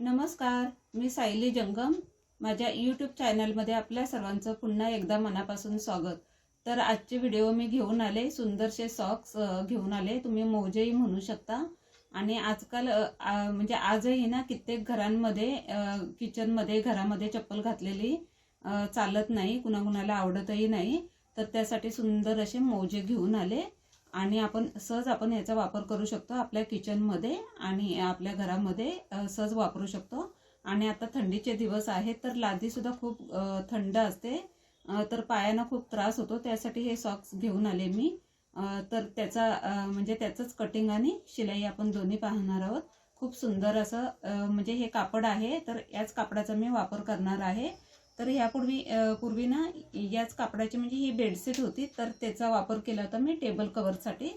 नमस्कार, मी सायली जंगम. माझ्या यूट्यूब चॅनलमध्ये आपल्या सर्वांचं पुन्हा एकदा मनापासून स्वागत. तर आजचे व्हिडिओ मी घेऊन आले, सुंदरसे सॉक्स घेऊन आले. तुम्ही मोजेही म्हणू शकता. आणि आजकाल म्हणजे आजही ना कित्येक घरांमध्ये किचनमध्ये घरामध्ये चप्पल घातलेली चालत नाही, कुणाकुणाला आवडतही नाही. तर त्यासाठी सुंदर असे मोजे घेऊन आले आणि आपण याचा वापर करू शकतो आपल्या किचनमध्ये आणि आपल्या घरामध्ये सहज वापरू शकतो. आणि आता थंडीचे दिवस आहेत तर लादी सुद्धा खूप थंड असते, तर पायांना खूप त्रास होतो. त्यासाठी हे सॉक्स घेऊन आले मी. तर म्हणजे त्याचंच कटिंग आणि शिलाई आपण दोन्ही पाहणार आहोत. खूप सुंदर असं म्हणजे हे कापड आहे, तर याच कापडाचा मी वापर करणार आहे. तर पूर्वी ना याच कापडाची म्हणजे ही बेडशीट होती, तर त्याचा वापर केला होता मी टेबल कव्हरसाठी.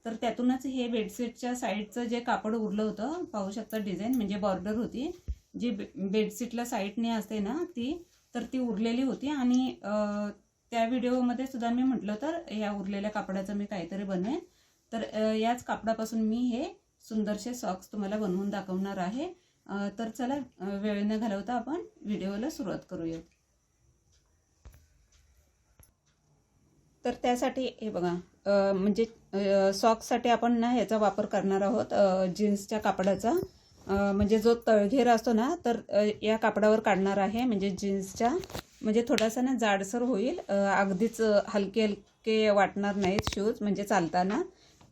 तर त्यातूनच हे बेडशीटच्या साईडचं जे कापड उरलं होतं, पाहू शकता डिझाईन म्हणजे बॉर्डर होती जी बेडशीटला साईडने असते ना ती उरलेली होती. आणि त्या व्हिडिओमध्ये सुद्धा मी म्हटलं तर या उरलेल्या कापडाचं मी काहीतरी बनवेन. तर याच कापडापासून मी हे सुंदरसे सॉक्स तुम्हाला बनवून दाखवणार आहे. तर चला वेळ न घालवता आपण व्हिडिओला सुरुवात करूया. तर त्यासाठी हे बघा, म्हणजे सॉक्ससाठी आपण ना ह्याचा वापर करणार आहोत जीन्सच्या कापडाचा. म्हणजे जो तळघेर असतो ना, तर या कापडावर काढणार आहे. म्हणजे जीन्सच्या म्हणजे थोडासा ना जाडसर होईल, अगदीच हलके हलके वाटणार नाहीत शूज म्हणजे चालताना.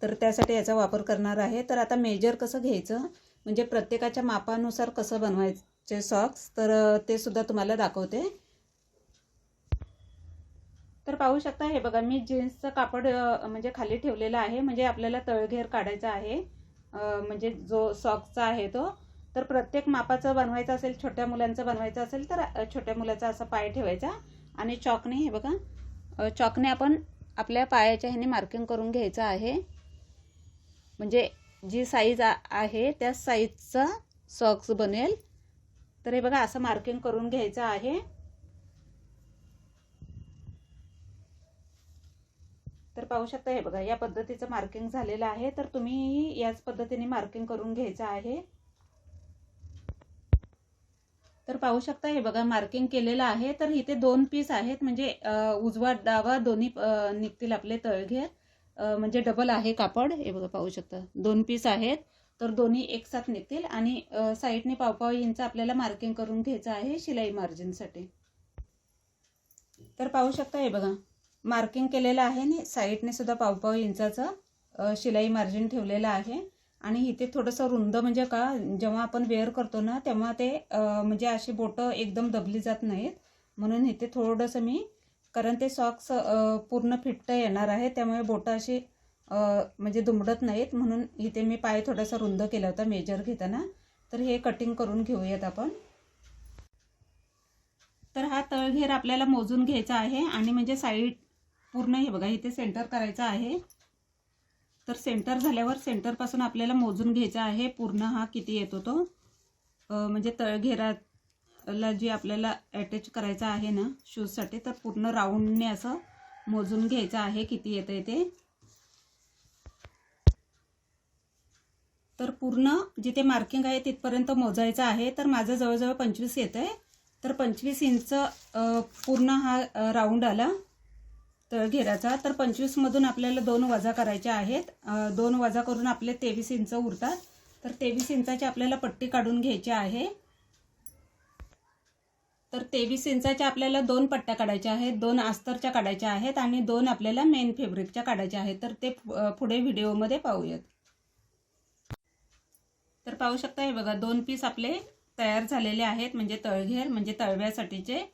तर त्यासाठी याचा वापर करणार आहे. तर आता मेजर कसं घ्यायचं म्हणजे प्रत्येकाच्या मापानुसार कसं बनवायचे सॉक्स, तर ते सुद्धा तुम्हाला दाखवते. तर पाहू शकता, हे बघा मी जीन्सचं कापड म्हणजे खाली ठेवलेलं आहे. म्हणजे आपल्याला तळघेर काढायचा आहे, म्हणजे जो सॉक्सचा आहे तो. तर प्रत्येक मापाचं बनवायचं असेल, छोट्या मुलांचं बनवायचं असेल तर छोट्या मुलाचा असा पाय ठेवायचा आणि चॉकने हे बघा, चॉकने आपण आपल्या पायाच्या ह्याने मार्किंग करून घ्यायचं आहे. म्हणजे जी साईज आहे त्या साईजचा सॉक्स बनेल. तर हे बघा असं मार्किंग करून घ्यायचं आहे. तर पाहू शकता, हे बघा या पद्धतीचं मार्किंग झालेलं आहे. तर तुम्ही याच पद्धतीने मार्किंग करून घ्यायचं आहे. तर पाहू शकता, हे बघा मार्किंग केलेलं आहे. तर इथे 2 पीस आहेत, म्हणजे उजवा डावा दोन्ही निघतील आपले तळघेर. म्हणजे डबल आहे कापड. हे बघा पाहू शकता 2 पीस आहेत, तर दोन्ही एक साथ निघतील. आणि साईडने पाव इंच आपल्याला मार्किंग करून घ्यायचं आहे शिलाई मार्जिनसाठी. तर पाहू शकता, हे बघा मार्किंग केलेलं आहे आणि साईडने सुद्धा पाव इंचाचं शिलाई मार्जिन ठेवलेलं आहे. आणि इथे थोडंसं रुंद, म्हणजे का जेव्हा आपण वेअर करतो ना तेव्हा ते म्हणजे अशी बोटं एकदम दबली जात नाहीत, म्हणून इथे थोडंसं मी, कारण ते सॉक्स पूर्ण फिट्ट येणार आहे त्यामुळे बोटं अशी म्हणजे दुमडत नाहीत, म्हणून इथे मी पाय थोडासा रुंद केला होता मेजर घेताना. तर हे कटिंग करून घेऊयात आपण. तर हा तळघेर आपल्याला मोजून घ्यायचा आहे आणि म्हणजे साईड पूर्ण हे बघा इथे सेंटर करायचा आहे. तर सेंटर झाल्यावर सेंटरपासून आपल्याला मोजून घ्यायचा आहे पूर्ण हा किती येतो तो, म्हणजे तळघेराला जी आपल्याला अटॅच करायचा आहे ना शूजसाठी, तर पूर्ण राऊंडने असं मोजून घ्यायचं आहे किती येतं ते. तर पूर्ण जिथे मार्किंग आहे तिथपर्यंत मोजायचं आहे. तर माझं जवळजवळ 25 येतं आहे. तर 25 इंच पूर्ण हा राऊंड आला तळघेराचा. तर 25 मधून आपल्याला 2 वजा करायचे आहेत. 2 वजा करून आपले 23 इंच उरतात. तर 23 इंचाची आपल्याला पट्टी काढून घ्यायची आहे. तर 23 इंचाच्या आपल्याला 2 पट्ट्या काढायच्या आहेत, 2 अस्तरच्या काढायच्या आहेत आणि 2 आपल्याला मेन फॅब्रिकच्या काढायच्या आहेत. तर ते पुढे व्हिडिओमध्ये पाहूयात. तर पाहू शकता, हे बघा 2 पीस आपले तयार झालेले आहेत, म्हणजे तळघेर म्हणजे तळव्यासाठीचे.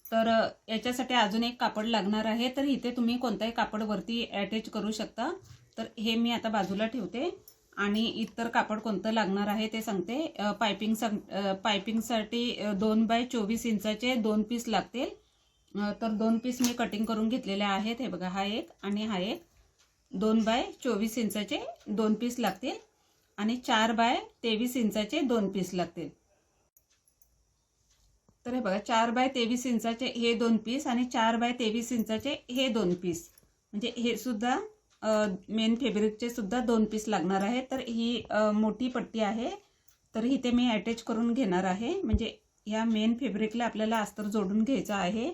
तर याच्यासाठी अजून एक कापड लागणार आहे. तर इथे तुम्ही कोणताही कापड वरती अटॅच करू शकता. तर हे मी आता बाजूला ठेवते आणि इतर कापड कोणतं लागणार आहे ते सांगते. पायपिंगसाठी 2 बाय 24 इंचाचे 2 पीस लागतील. तर 2 पीस मी कटिंग करून घेतलेले आहेत. हे बघा हा एक आणि हा एक. 2 बाय 24 इंचाचे 2 पीस लागतील आणि 4 बाय 23 इंचाचे 2 पीस लागतील. तर हे बघा 4 बाय 23 इंचाचे हे 2 पीस आणि 4 बाय 23 इंचाचे हे 2 पीस, म्हणजे हे सुद्धा मेन फॅब्रिकचे सुद्धा 2 पीस लागणार आहे. तर ही मोठी पट्टी आहे. तर इथे मी अटॅच करून घेणार आहे, म्हणजे ह्या मेन फॅब्रिकला आपल्याला अस्तर जोडून घ्यायचं आहे.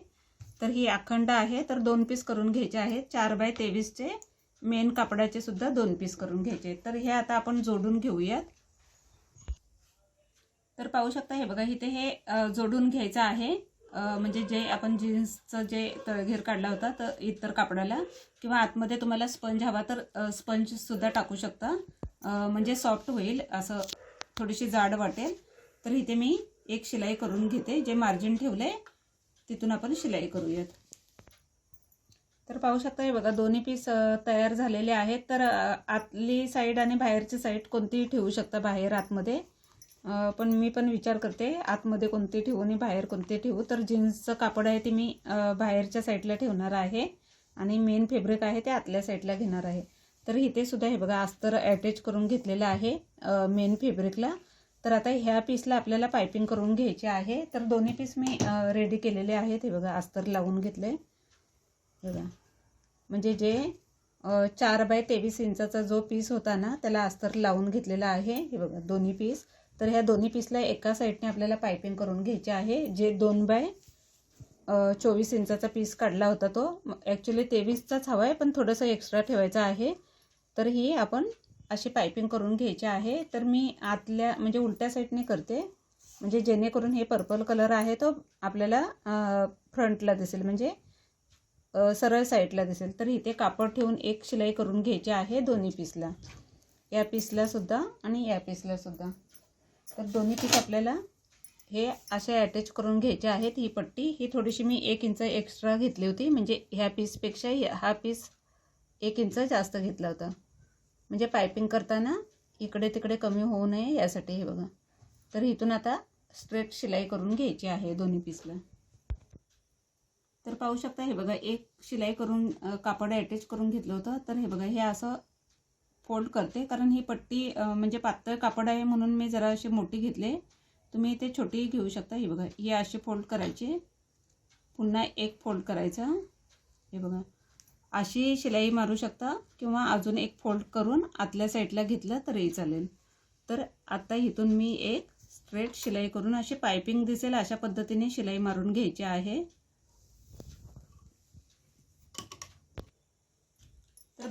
तर ही अखंड आहे, तर 2 पीस करून घ्यायचे आहेत. 4x23चे मेन कापडाचे सुद्धा 2 पीस करून घ्यायचे. तर हे आता आपण जोडून घेऊयात. तर पाहू शकता हे बघा, इथे हे जोडून घ्यायचं आहे. म्हणजे जे आपण जीन्सचं जे तळघेर काढला होता तर इतर कापडाला, किंवा आतमध्ये तुम्हाला स्पंज हवा तर स्पंज सुद्धा टाकू शकता, म्हणजे सॉफ्ट होईल, असं थोडीशी जाड वाटेल. तर इथे मी एक शिलाई करून घेते. जे मार्जिन ठेवले तिथून आपण शिलाई करूयात. तर पाहू शकता हे बघा, दोन्ही पीस तयार झालेले आहेत. तर आतली साईड आणि बाहेरची साईड कोणतीही ठेवू शकता, बाहेर आतमध्ये. पण मी पण विचार करते आतमध्ये कोणती ठेवू आणि बाहेर कोणते ठेवू. तर जीन्सचं कापड आहे ते मी बाहेरच्या साईडला ठेवणार आहे आणि मेन फॅब्रिक आहे ते आतल्या साईडला घेणार आहे. तर इथे सुद्धा हे बघा, अस्तर अटॅच करून घेतलेलं आहे मेन फॅब्रिकला. तर आता ह्या पीसला आपल्याला पायपिंग करून घ्यायची आहे. तर दोन्ही पीस मी रेडी केलेले आहेत. हे बघा, अस्तर लावून घेतले बघा, म्हणजे जे 4x23 इंचाचा जो पीस होता ना त्याला अस्तर लावून घेतलेला आहे. हे बघा दोन्ही पीस. तर ह्या दोन्ही पीसला एका साईडने आपल्याला पायपिंग करून घ्यायचे आहे. जे 2x24 इंचाचा पीस काढला होता तो ॲक्च्युली 23चाच हवा आहे, पण थोडंसं एक्स्ट्रा ठेवायचं आहे. तर ही आपण अशी पायपिंग करून घ्यायची आहे. तर मी आतल्या म्हणजे उलट्या साईडने करते, म्हणजे जेणेकरून हे पर्पल कलर आहे तो आपल्याला फ्रंटला दिसेल, म्हणजे सरळ साईडला दिसेल. तर इथे कापड ठेवून एक शिलाई करून घ्यायची आहे दोन्ही पीसला, या पीसला सुद्धा आणि या पीसला सुद्धा. तर दोन्ही पीस आपल्याला हे असे अटॅच करून घ्यायचे आहेत. ही पट्टी ही थोडीशी मी 1 इंच एक्स्ट्रा घेतली होती, म्हणजे ह्या पीसपेक्षा हा पीस 1 इंच जास्त घेतला होता, म्हणजे पायपिंग करताना इकडे तिकडे कमी होऊ नये यासाठी. हे बघा, तर इथून आता स्ट्रेट शिलाई करून घ्यायची आहे दोन्ही पीसला. तर पाहू शकता हे बघा, एक शिलाई करून कापड अटॅच करून घेतलं होतं. तर हे बघा, हे असं फोल्ड करते, कारण ही पट्टी म्हणजे पातळ कापड आहे म्हणून मी जरा अशी मोठी घेतले. तुम्ही इथे छोटी घेऊ शकता. हे बघा, ही अशी फोल्ड करायची, पुन्हा एक फोल्ड करायचा. हे बघा, अशी शिलाई मारू शकता किंवा अजून एक फोल्ड करून आतल्या साईडला घेतलं तरी चालेल. तर आता इथून मी एक स्ट्रेट शिलाई करून अशी पायपिंग दिसेल अशा पद्धतीने शिलाई मारून घ्यायची आहे. तर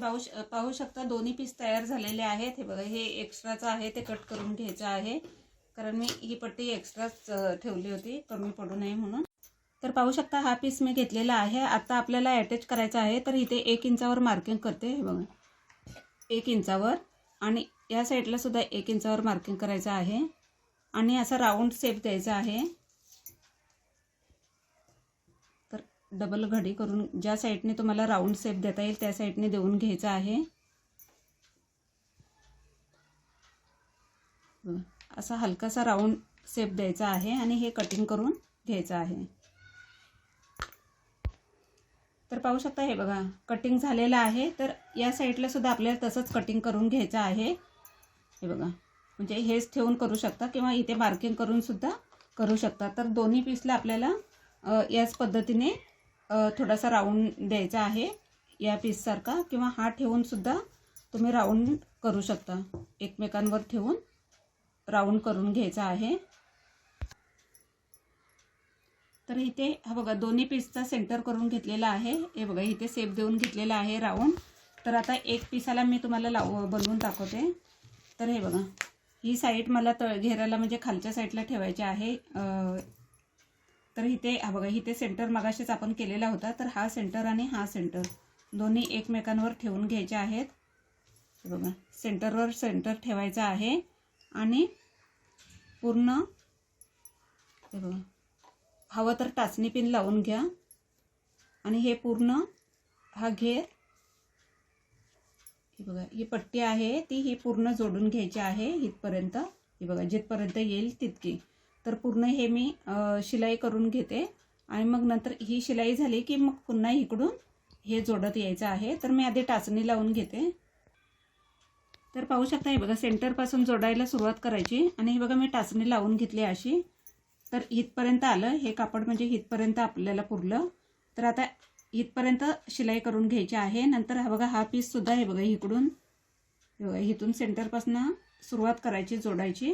पाहू शकता दोन्ही पीस तयार झालेले आहेत. हे बघा, हे एक्स्ट्राचं आहे ते कट करून घ्यायचं आहे, कारण मी ही पट्टी एक्स्ट्राच ठेवली होती कमी पडू नये म्हणून. तर पाहू शकता हा पीस मी घेतलेला आहे. आता आपल्याला अटॅच करायचा आहे. तर इथे 1 इंचावर मार्किंग करते. हे बघा, 1 इंचावर, आणि या साईडला सुद्धा 1 इंचावर मार्किंग करायचं आहे आणि असा राऊंड शेप द्यायचा आहे. तर डबल घडी करून ज्या साईडने तुम्हाला राऊंड शेप देता येईल त्या साईडने देऊन घ्यायचा आहे. असा हलकासा राऊंड शेप द्यायचा आहे आणि हे कटिंग करून घ्यायचं आहे. तर पाहू शकता हे बघा, कटिंग झालेलं आहे. तर या साईडला सुद्धा आपल्याला तसंच कटिंग करून घ्यायचं आहे. हे बघा, म्हणजे हेच ठेवून करू शकता किंवा इथे मार्किंग करून सुद्धा करू शकता. तर दोन्ही पीसला आपल्याला याच पद्धतीने थोडासा राऊंड द्यायचा आहे या पीससारखा, किंवा हा ठेवून सुद्धा तुम्ही राऊंड करू शकता. एकमेकांवर ठेवून राऊंड करून घ्यायचा आहे. तर इथे हा बघा, दोन्ही पीसचा सेंटर करून घेतलेला आहे. हे बघा, इथे शेप देऊन घेतलेला आहे राऊंड. तर आता एक पीसाला मी तुम्हाला बनवून दाखवते. तर हे बघा, ही साईड मला घेराला म्हणजे खालच्या साईडला ठेवायची आहे. तर इथे हा बघा, इथे सेंटर मगाशीच आपण केलेला होता. तर हा सेंटर आणि हा सेंटर दोन्ही एकमेकांवर ठेवून घ्यायचे आहेत. हे बघा, सेंटरवर सेंटर ठेवायचा आहे आणि पूर्ण हे बघा, हवं तर टाचणी पिन लावून घ्या आणि हे पूर्ण हा घेर, हे बघा, ही पट्टी आहे ती ही पूर्ण जोडून घ्यायची आहे इथपर्यंत. हे बघा, जिथपर्यंत येईल तितकी. तर पूर्ण हे मी शिलाई करून घेते आणि मग नंतर ही शिलाई झाली की मग पुन्हा इकडून हे जोडत यायचं आहे. तर मी आधी टाचणी लावून घेते. तर पाहू शकता हे बघा, सेंटरपासून जोडायला सुरुवात करायची आणि हे बघा, मी टाचणी लावून घेतली अशी. तर इथपर्यंत आलं हे कापड, म्हणजे इथपर्यंत आपल्याला पुरलं. तर आता इथपर्यंत शिलाई करून घ्यायची आहे. नंतर हा बघा, हा पीस सुद्धा हे बघा, इकडून हे बघा, इथून सेंटरपासून सुरुवात करायची जोडायची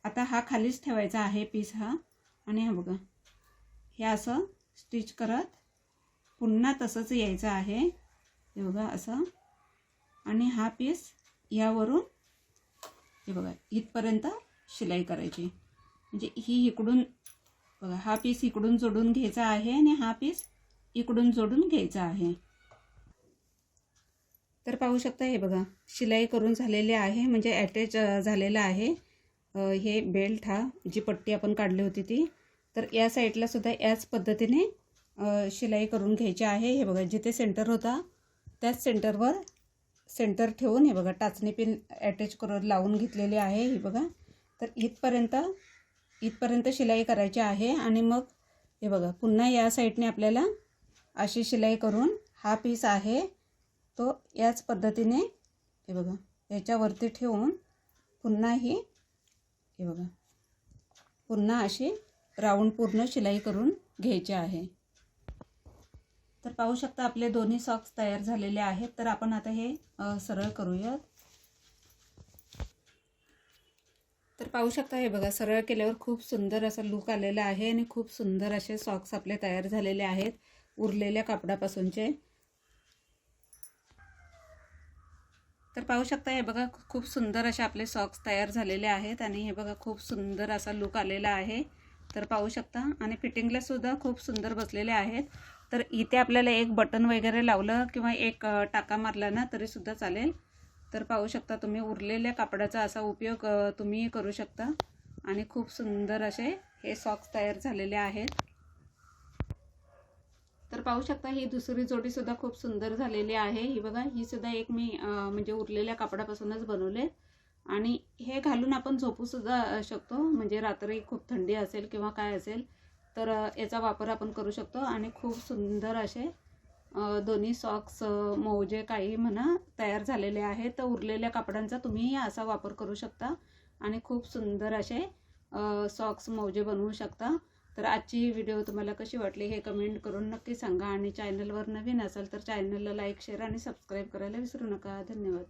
आता हा खालीच ठेवायचा आहे पीस हा, आणि हा बघा हे असं स्टिच करत पुन्हा तसंच यायचं आहे, हे बघा असं, आणि हा पीस यावरून हे बघा इथपर्यंत शिलाई करायची. म्हणजे ही इकडून बघा हा पीस इकडून जोडून घ्यायचा आहे आणि हा पीस इकडून जोडून घ्यायचा आहे. तर पाहू शकता हे बघा शिलाई करून झालेले आहे, म्हणजे अटॅच झालेला आहे हे बेल्ट, हा जी पट्टी आपण काढली होती ती. तर या साईडला सुद्धा याच पद्धतीने शिलाई करून घ्यायची आहे. हे बघा जिथे सेंटर होता त्याच सेंटरवर सेंटर ठेवून हे बघा टाचणी पिन अटॅच करून लावून घेतलेली आहे. हे बघा तर इथपर्यंत शिलाई करायची आहे, आणि मग हे बघा पुन्हा या साईडने आपल्याला अशी शिलाई करून हा पीस आहे तो याच पद्धतीने हे बघा याच्यावरती ठेवून पुन्हा ही हे बघा पुन्हा अशी राऊंड पूर्ण शिलाई करून घ्यायची आहे. तर पाहू शकता आपले दोन्ही सॉक्स तयार झालेले आहेत. तर आपण आता हे सरळ करूयात. तर पाहू शकता हे बघा सरळ केल्यावर खूप सुंदर असा लुक आलेला आहे, आणि खूप सुंदर असे सॉक्स आपले तयार झालेले आहेत उरलेल्या कापडापासूनचे. तर पाहू शकता हे बघा खूप सुंदर असे आपले सॉक्स तयार झालेले आहेत, आणि हे बघा खूप सुंदर असा लुक आलेला आहे. तर पाहू शकता, आणि फिटिंगला सुद्धा खूप सुंदर बसलेले आहेत. तर इथे आपल्याला एक बटन वगैरे लावलं किंवा एक टाका मारला ना तरी सुद्धा चालेल. तर पाहू शकता तुम्ही उरलेल्या कापडाचा असा उपयोग तुम्ही करू शकता, आणि खूप सुंदर असे हे सॉक्स तयार झालेले आहेत. तर पाहू शकता ही दुसरी जोडी सुद्धा खूप सुंदर झालेली आहे. ही बघा ही सुद्धा एक मी म्हणजे उरलेल्या कापडापासूनच बनवले, आणि हे घालून आपण झोपू सुद्धा शकतो. म्हणजे रात्री खूप थंडी असेल किंवा काय असेल तर याचा वापर आपण करू शकतो, आणि खूप सुंदर असे दोन्ही सॉक्स मोजे काही म्हणा तयार झालेले आहेत. तर उरलेल्या कापडांचा तुम्ही असा वापर करू शकता, आणि खूप सुंदर असे सॉक्स मोजे बनवू शकता. तर आजची ही व्हिडिओ तुम्हाला कशी वाटली हे कमेंट करून नक्की सांगा, आणि चॅनलवर नवीन असाल तर चॅनलला लाईक, शेअर आणि सबस्क्राईब करायला विसरू नका. धन्यवाद.